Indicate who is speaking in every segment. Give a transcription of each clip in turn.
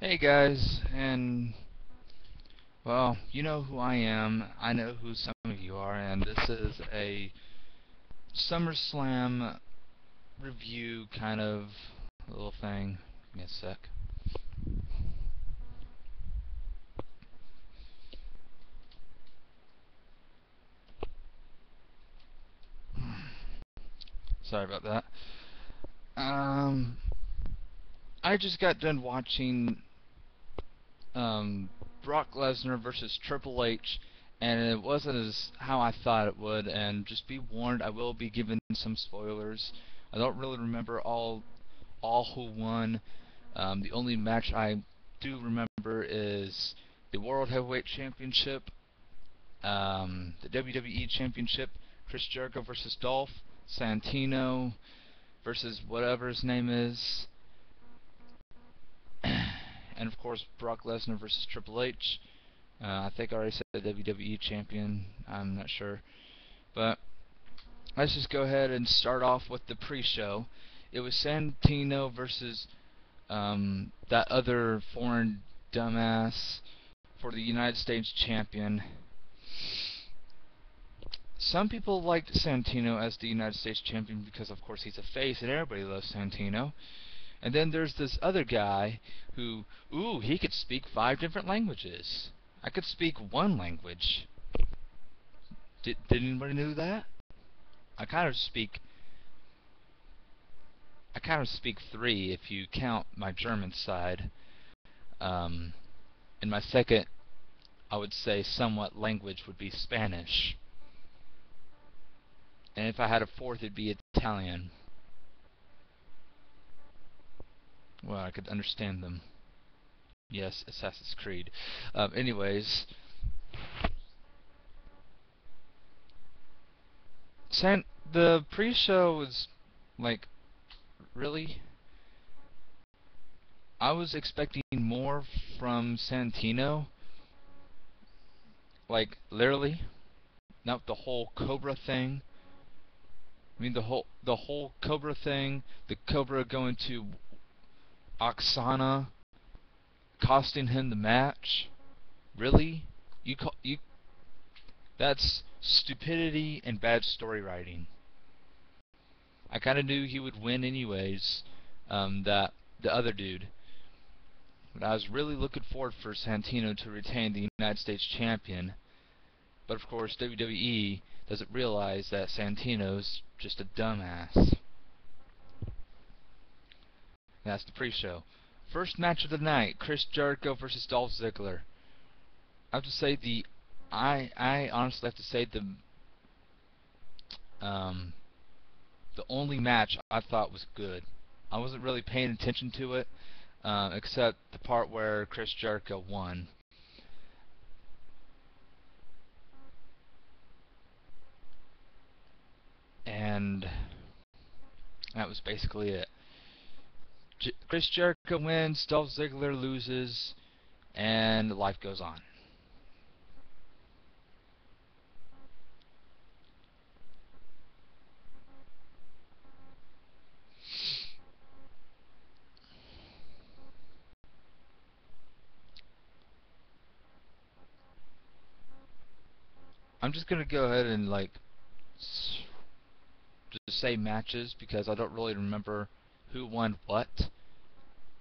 Speaker 1: Hey guys, and well, you know who I am. I know who some of you are, and this is a SummerSlam review kind of little thing. Give me a sec. Sorry about that. I just got done watching Brock Lesnar versus Triple H, and it wasn't as how I thought it would. And just be warned, I will be giving some spoilers. I don't really remember all who won. The only match I do remember is the World Heavyweight Championship, the WWE Championship, Chris Jericho versus Dolph, Santino versus whatever his name is, and of course Brock Lesnar versus Triple H. I think I already said the WWE Champion. I'm not sure, but let's just go ahead and start off with the pre-show. It was Santino versus that other foreign dumbass for the United States Champion. Some people liked Santino as the United States Champion because, of course, he's a face and everybody loves Santino. And then there's this other guy who, he could speak 5 different languages. I could speak 1 language. Did anybody know that? I kind of speak 3 if you count my German side. And my second, I would say, somewhat language would be Spanish. And if I had a 4th, it'd be Italian. Well, I could understand them. Yes, Assassin's Creed. Anyways, the pre-show was like, really? I was expecting more from Santino. Like, literally, not the whole Cobra thing. I mean, the whole Cobra thing, the Cobra going to Oksana, costing him the match. Really? That's stupidity and bad story writing. I kind of knew he would win anyways, that the other dude. But I was really looking forward for Santino to retain the United States Champion. But of course, WWE doesn't realize that Santino's just a dumbass. That's the pre-show. First match of the night: Chris Jericho versus Dolph Ziggler. I have to say I honestly have to say the only match I thought was good. I wasn't really paying attention to it, except the part where Chris Jericho won. And that was basically it. Chris Jericho wins, Dolph Ziggler loses, and life goes on. I'm just gonna go ahead and just say matches because I don't really remember who won what.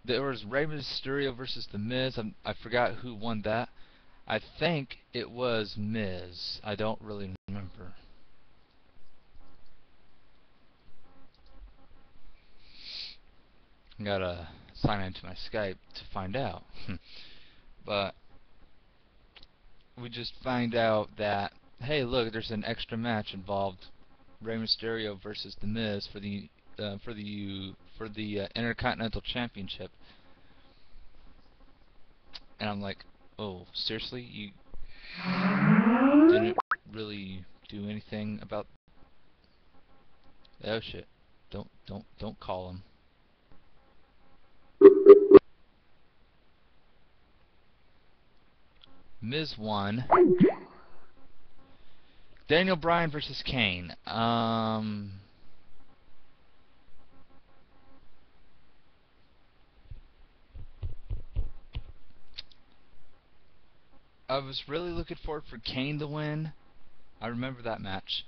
Speaker 1: There was Rey Mysterio versus The Miz. I forgot who won that. I think it was Miz. I don't really remember. Gotta sign into my Skype to find out. But we just find out that, hey, look, there's an extra match involved: Rey Mysterio versus The Miz for the Intercontinental Championship. And I'm like, oh, seriously? You didn't really do anything about... Oh shit. Don't call him. Miz won. Daniel Bryan versus Kane. I was really looking forward for Kane to win. I remember that match.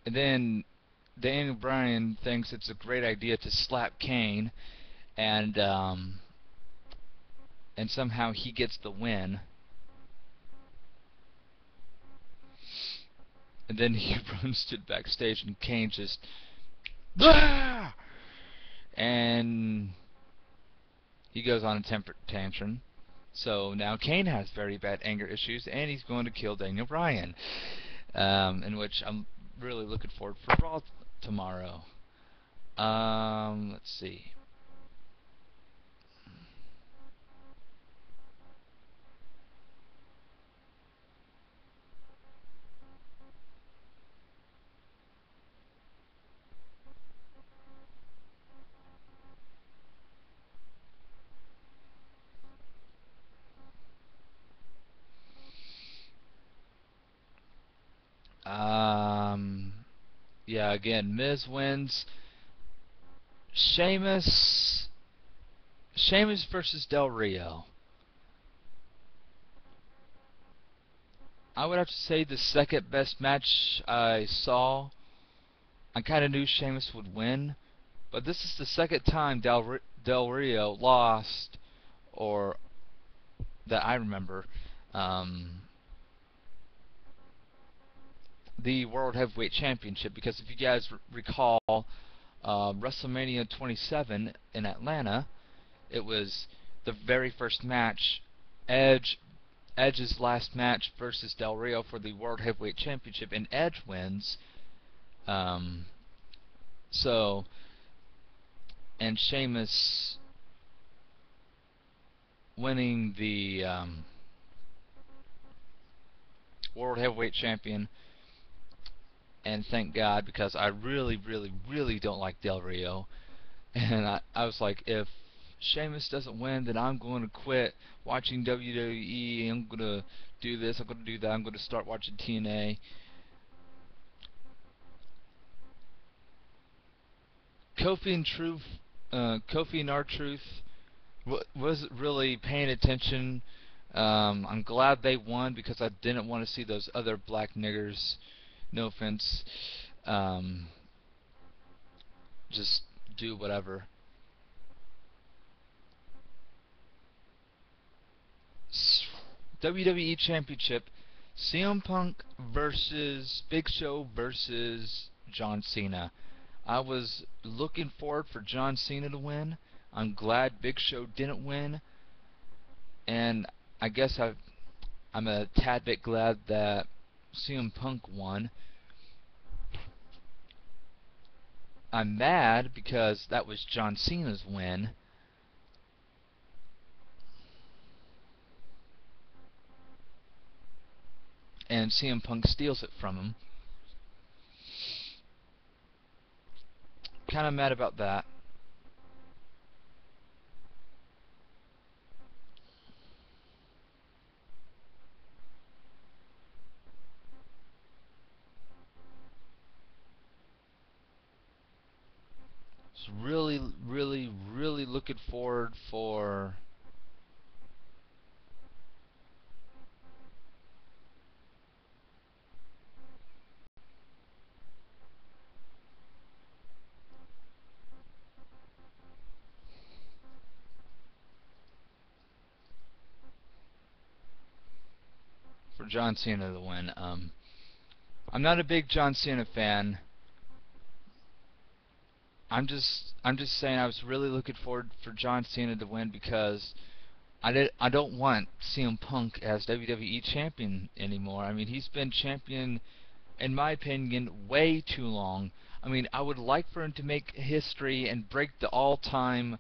Speaker 1: And then Daniel Bryan thinks it's a great idea to slap Kane, and somehow he gets the win. And then he runs to the backstage, and Kane just, ah! And he goes on a temper tantrum. So now Kane has very bad anger issues, and he's going to kill Daniel Bryan, in which I'm really looking forward for Raw tomorrow. Let's see. Um, yeah, again, Miz wins. Sheamus versus Del Rio. I would have to say the second best match I saw. I kind of knew Sheamus would win, but this is the second time Del Rio lost, or that I remember, um, the World Heavyweight Championship. Because if you guys recall, WrestleMania 27 in Atlanta, it was the very first match, Edge's last match versus Del Rio for the World Heavyweight Championship, and Edge wins. Um, so, and Sheamus winning the World Heavyweight Champion, and thank God, because I really, really, really don't like Del Rio. And I was like, if Sheamus doesn't win, then I'm going to quit watching WWE. I'm going to do this, I'm going to do that, I'm going to start watching TNA. Kofi and R-Truth wasn't really paying attention. I'm glad they won, because I didn't want to see those other black niggers, no offense, just do whatever. WWE Championship, CM Punk versus Big Show versus John Cena. I was looking forward for John Cena to win. I'm glad Big Show didn't win, and I guess I'm a tad bit glad that CM Punk won. I'm mad because that was John Cena's win. And CM Punk steals it from him. Kind of mad about that. So really, really, really looking forward for John Cena to win. I'm not a big John Cena fan. I'm just saying I was really looking forward for John Cena to win, because I don't want CM Punk as WWE Champion anymore. I mean, he's been champion, in my opinion, way too long. I mean, I would like for him to make history and break the all-time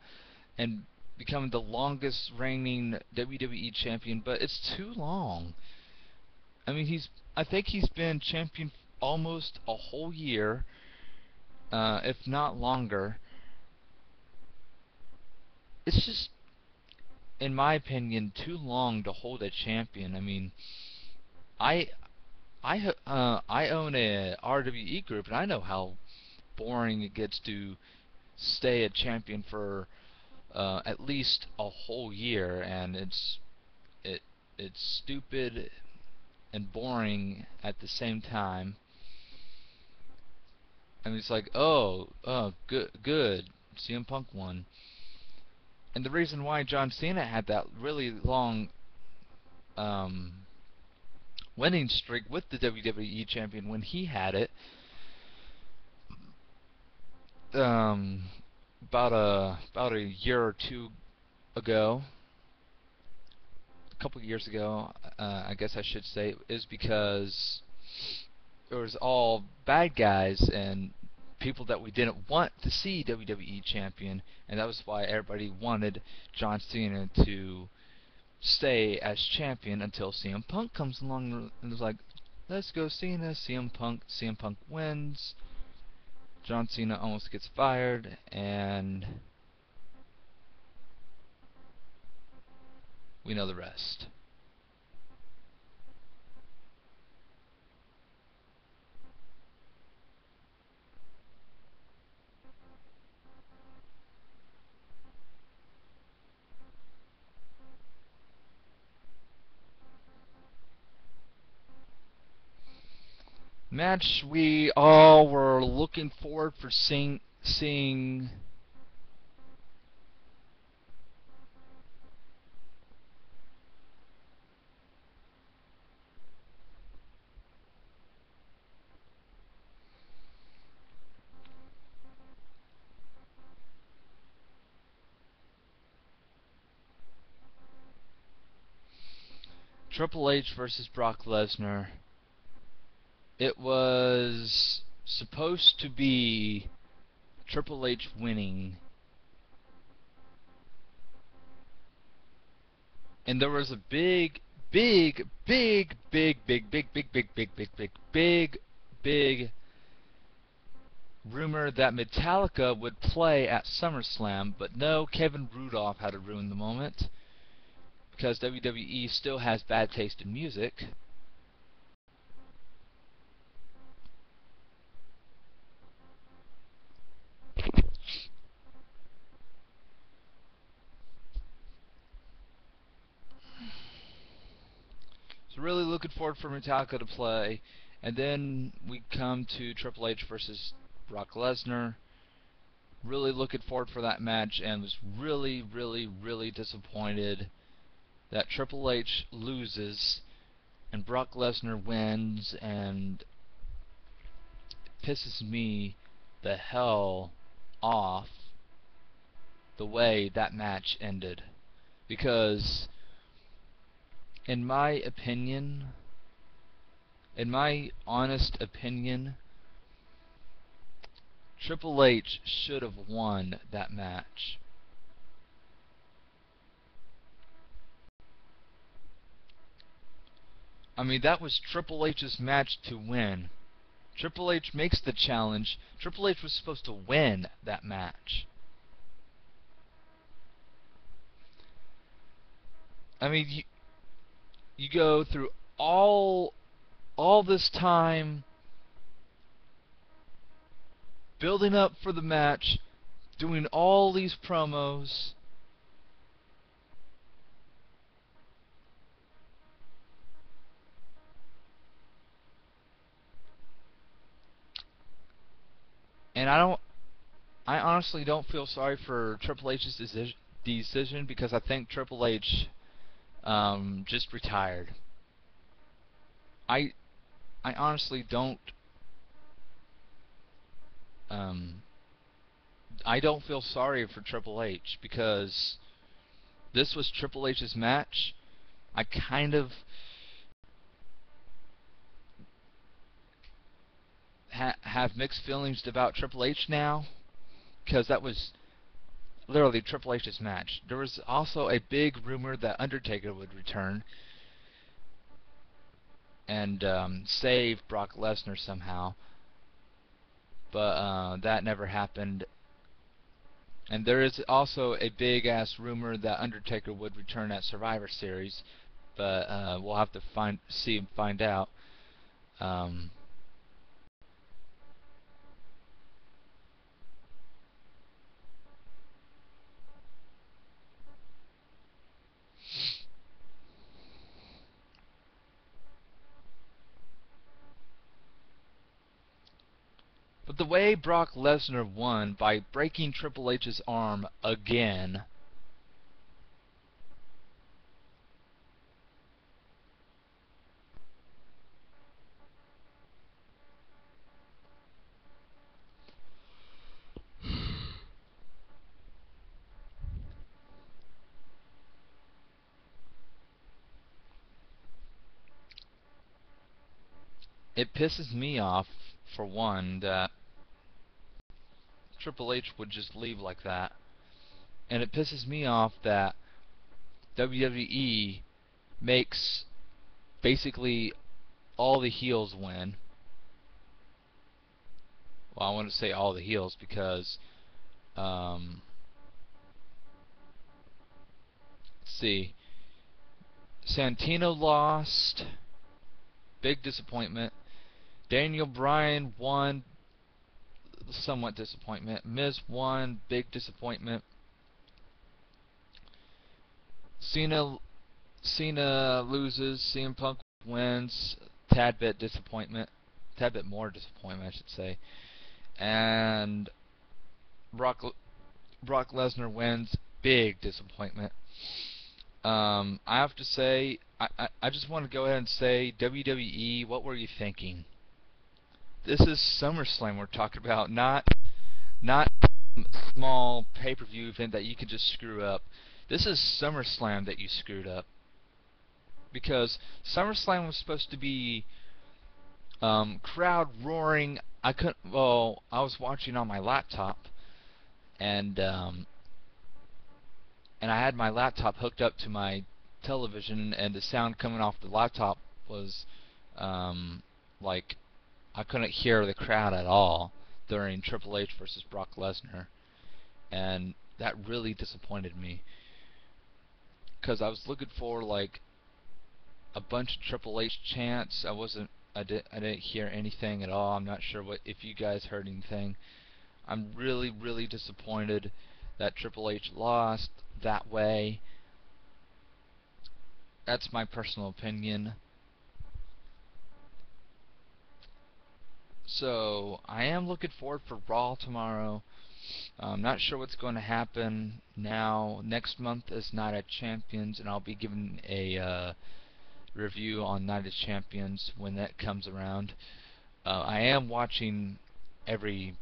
Speaker 1: and become the longest reigning WWE Champion, but it's too long. I mean, I think he's been champion almost a whole year, if not longer. It's just, in my opinion, too long to hold a champion. I mean, I I own a RWE group, and I know how boring it gets to stay a champion for at least a whole year, and it's stupid and boring at the same time. And it's like, good, CM Punk won. And the reason why John Cena had that really long winning streak with the WWE Champion when he had it, about a year or two ago, a couple years ago, I guess I should say, is because it was all bad guys and people that we didn't want to see WWE Champion, and that was why everybody wanted John Cena to stay as champion until CM Punk comes along and was like, let's go Cena, CM Punk wins, John Cena almost gets fired, and we know the rest. Match we all were looking forward for seeing Triple H versus Brock Lesnar. It was supposed to be Triple H winning, and there was a big rumor that Metallica would play at SummerSlam, but no, Kevin Rudolph had to ruin the moment because WWE still has bad taste in music. So really looking forward for Metallica to play, and then we come to Triple H versus Brock Lesnar. Really looking forward for that match, and was really disappointed that Triple H loses and Brock Lesnar wins, and it pisses me the hell off the way that match ended, because in my honest opinion, Triple H should have won that match. I mean, that was Triple H's match to win. Triple H makes the challenge. Triple H was supposed to win that match. I mean, you go through all this time building up for the match, doing all these promos, and I honestly don't feel sorry for Triple H's decision, because I think Triple H just retired. I honestly don't. I don't feel sorry for Triple H, because this was Triple H's match. I kind of have mixed feelings about Triple H now, because that was literally Triple H's match. There was also a big rumor that Undertaker would return and save Brock Lesnar somehow, but that never happened. And there is also a big ass rumor that Undertaker would return at Survivor Series, but we'll have to see and find out. the way Brock Lesnar won by breaking Triple H's arm again. It pisses me off, for one, that Triple H would just leave like that. And it pisses me off that WWE makes basically all the heels win. Well, I want to say all the heels because, let's see, Santino lost, big disappointment. Daniel Bryan won, somewhat disappointment. Miz won, big disappointment. Cena loses, CM Punk wins, tad bit disappointment, tad bit more disappointment, I should say. And Brock Lesnar wins, big disappointment. I have to say, I just want to go ahead and say, WWE, what were you thinking? This is SummerSlam we're talking about, not some small pay-per-view event that you could just screw up. This is SummerSlam that you screwed up. Because SummerSlam was supposed to be crowd roaring. I was watching on my laptop, and I had my laptop hooked up to my television, and the sound coming off the laptop was like I couldn't hear the crowd at all during Triple H versus Brock Lesnar, and that really disappointed me because I was looking for like a bunch of Triple H chants. I didn't hear anything at all. I'm not sure if you guys heard anything. I'm really disappointed that Triple H lost that way. That's my personal opinion. So I am looking forward for Raw tomorrow. I'm not sure what's going to happen now. Next month is Night of Champions, and I'll be giving a review on Night of Champions when that comes around. I am watching every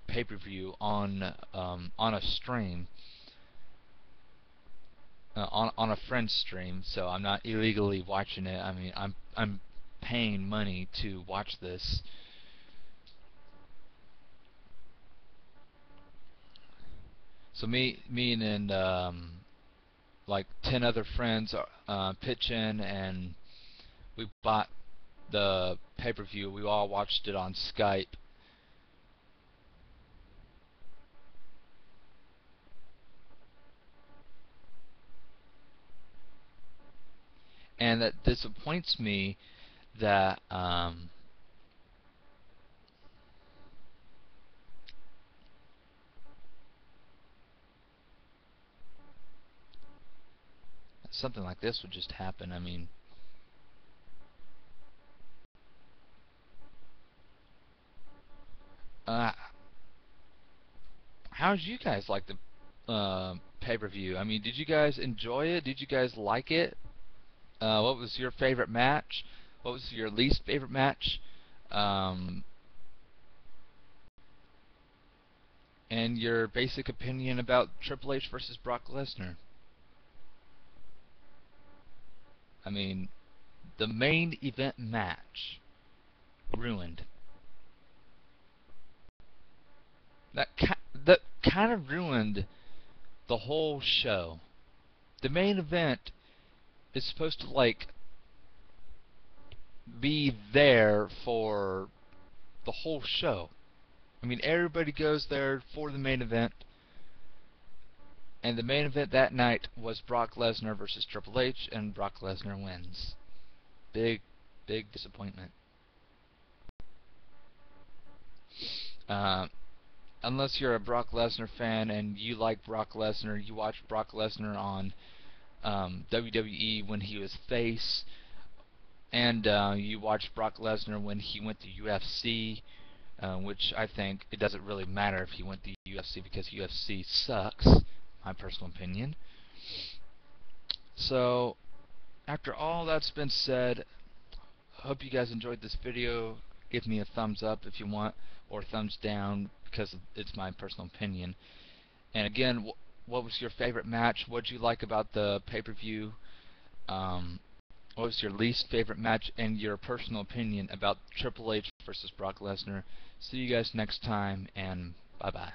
Speaker 1: pay-per-view on a stream, on a friend's stream, so I'm not illegally watching it. I mean, I'm paying money to watch this. So me and like 10 other friends pitch in, and we bought the pay-per-view. We all watched it on Skype. And that disappoints me that something like this would just happen. I mean, how did you guys like the pay-per-view? I mean, did you guys enjoy it? Did you guys like it? What was your favorite match? What was your least favorite match? And your basic opinion about Triple H versus Brock Lesnar. I mean, the main event match ruined. That kind of ruined the whole show. The main event is supposed to like be there for the whole show. I mean, everybody goes there for the main event, and the main event that night was Brock Lesnar versus Triple H, and Brock Lesnar wins. Big disappointment. Unless you're a Brock Lesnar fan and you like Brock Lesnar, you watch Brock Lesnar on WWE when he was face, and you watch Brock Lesnar when he went to UFC. which I think it doesn't really matter if he went to UFC because UFC sucks, my personal opinion. So, after all that's been said, hope you guys enjoyed this video. Give me a thumbs up if you want, or thumbs down because it's my personal opinion. And again, what was your favorite match? What did you like about the pay-per-view? What was your least favorite match, and your personal opinion about Triple H versus Brock Lesnar? See you guys next time, and bye-bye.